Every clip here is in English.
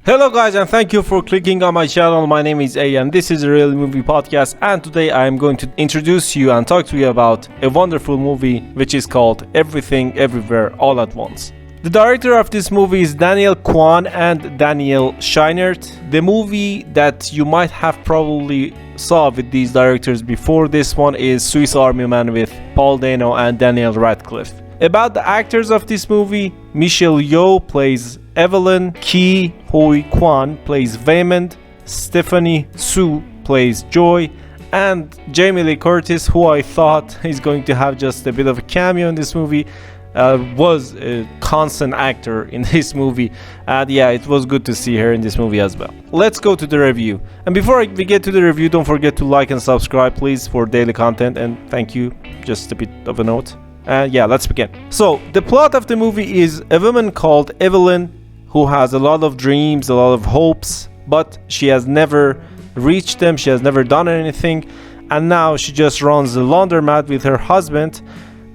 Hello guys, and thank you for clicking on my channel. My name is A and this is a real movie podcast, and today I am going to introduce you and talk to you about a wonderful movie which is called Everything Everywhere All at Once. The director of this movie is Daniel Kwan and Daniel Scheinert. The movie that you might have probably saw with these directors before this one is Swiss Army Man with Paul Dano and Daniel Radcliffe. About the actors of this movie, Michelle Yeoh plays Evelyn, Ki Hoi Kwan plays Waymond, Stephanie Su plays Joy, and Jamie Lee Curtis, who I thought is going to have just a bit of a cameo in this movie, was a constant actor in this movie, and yeah, it was good to see her in this movie as well. Let's go to the review, and before we get to the review, don't forget to like and subscribe please for daily content, and thank you. Just a bit of a note. Yeah, let's begin. So the plot of the movie is a woman called Evelyn who has a lot of dreams, a lot of hopes, but she has never reached them, she has never done anything, and now she just runs a laundromat with her husband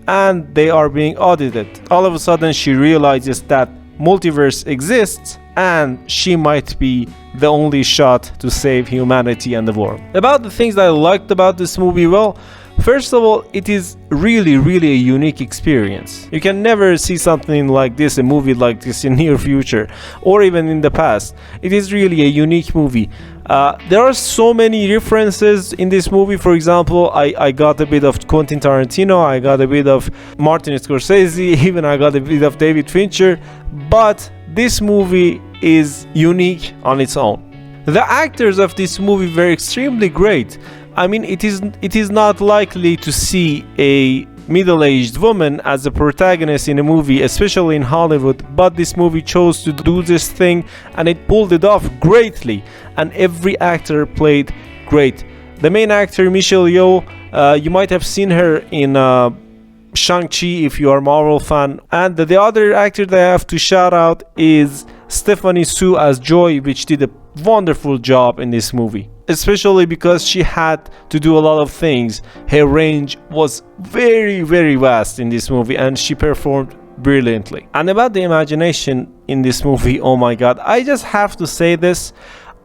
and they are being audited. All of a sudden she realizes that multiverse exists and she might be the only shot to save humanity and the world. About the things that I liked about this movie, well, first of all, it is really a unique experience. You can never see something like this, a movie like this in near future or even in the past. It is really a unique movie. There are so many references in this movie. For example, I got a bit of Quentin Tarantino, I got a bit of Martin Scorsese, even I got a bit of David Fincher, but this movie is unique on its own. The actors of this movie were extremely great. I mean, it is not likely to see a middle-aged woman as a protagonist in a movie, especially in Hollywood, but this movie chose to do this thing and it pulled it off greatly, and every actor played great. The main actor, Michelle Yeoh, you might have seen her in Shang-Chi if you are a Marvel fan, and the other actor that I have to shout out is Stephanie Su as Joy, which did a wonderful job in this movie, especially because she had to do a lot of things. Her range was very vast in this movie and she performed brilliantly. And about the imagination in this movie, oh my god, I just have to say this.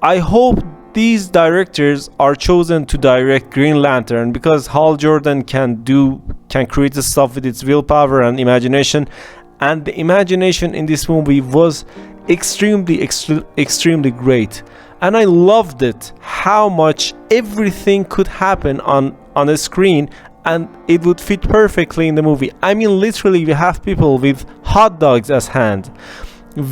I hope these directors are chosen to direct Green Lantern, because Hal Jordan can create the stuff with its willpower and imagination, and the imagination in this movie was extremely great. And I loved it, how much everything could happen on a screen and it would fit perfectly in the movie. I mean, literally, we have people with hot dogs as hand.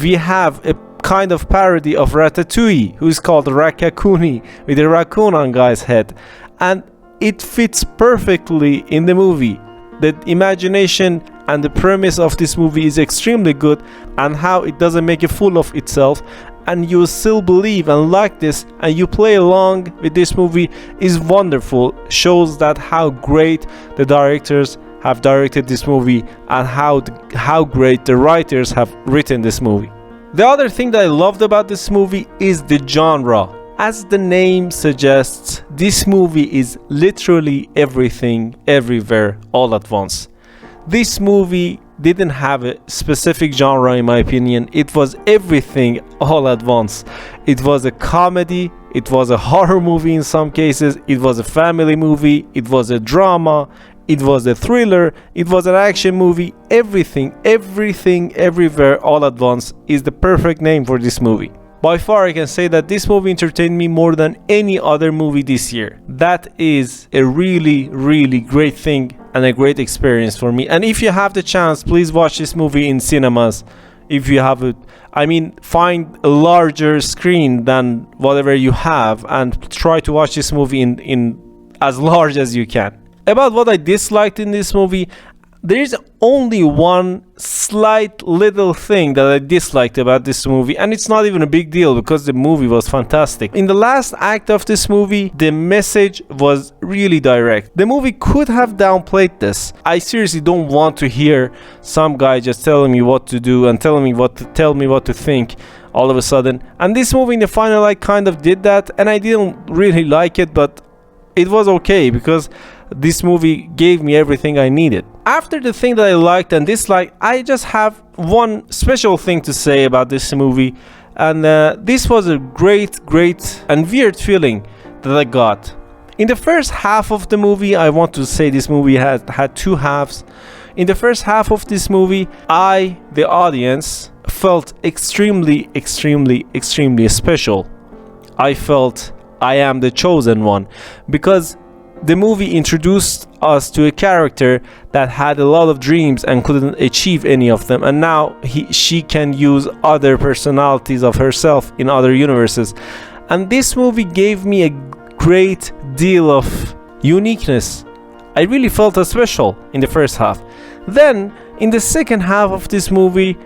We have a kind of parody of Ratatouille, who's called Rakakuni, with a raccoon on guy's head. And it fits perfectly in the movie. The imagination and the premise of this movie is extremely good, and how it doesn't make a fool of itself, and you still believe and like this and you play along with this movie is wonderful. Shows that how great the directors have directed this movie and how great the writers have written this movie. The other thing that I loved about this movie is the genre. As the name suggests, this movie is literally everything, everywhere, all at once. This movie didn't have a specific genre in my opinion. It was everything all at once. It was a comedy, it was a horror movie in some cases, it was a family movie, it was a drama, it was a thriller, it was an action movie. Everything, everywhere, all at once is the perfect name for this movie. By far, I can say that this movie entertained me more than any other movie this year. That is a really great thing and a great experience for me. And if you have the chance, please watch this movie in cinemas. If you have it, I mean, find a larger screen than whatever you have and try to watch this movie in as large as you can. About what I disliked in this movie, there is only one slight little thing that I disliked about this movie, and it's not even a big deal because the movie was fantastic. In the last act of this movie, the message was really direct. The movie could have downplayed this. I seriously don't want to hear some guy just telling me what to do and telling me what to think all of a sudden. And this movie in the final I kind of did that, and I didn't really like it, but it was okay because this movie gave me everything I needed. After the thing that I liked and disliked, I just have one special thing to say about this movie. And this was a great and weird feeling that I got. In the first half of the movie, I want to say this movie had two halves. In the first half of this movie, I, the audience, felt extremely special. I felt I am the chosen one, because the movie introduced us to a character that had a lot of dreams and couldn't achieve any of them, and now she can use other personalities of herself in other universes. And this movie gave me a great deal of uniqueness. I really felt special in the first half. Then in the second half of this movie,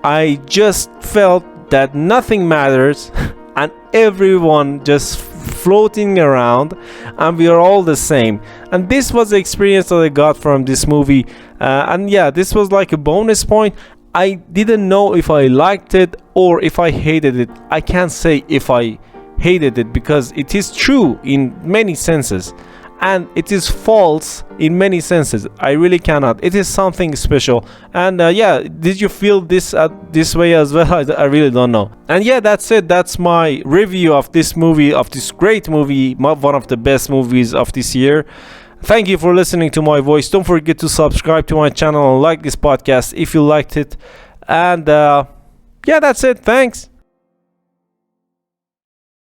I just felt that nothing matters and everyone just floating around and we are all the same. And this was the experience that I got from this movie. And yeah, this was like a bonus point. I didn't know if I liked it or if I hated it. I can't say if I hated it, because it is true in many senses and it is false in many senses. I really cannot. It is something special. And yeah, did you feel this way as well? I really don't know. And yeah, that's it. That's my review of this movie, of this great movie, one of the best movies of this year. Thank you for listening to my voice. Don't forget to subscribe to my channel and like this podcast if you liked it. And yeah, that's it. Thanks.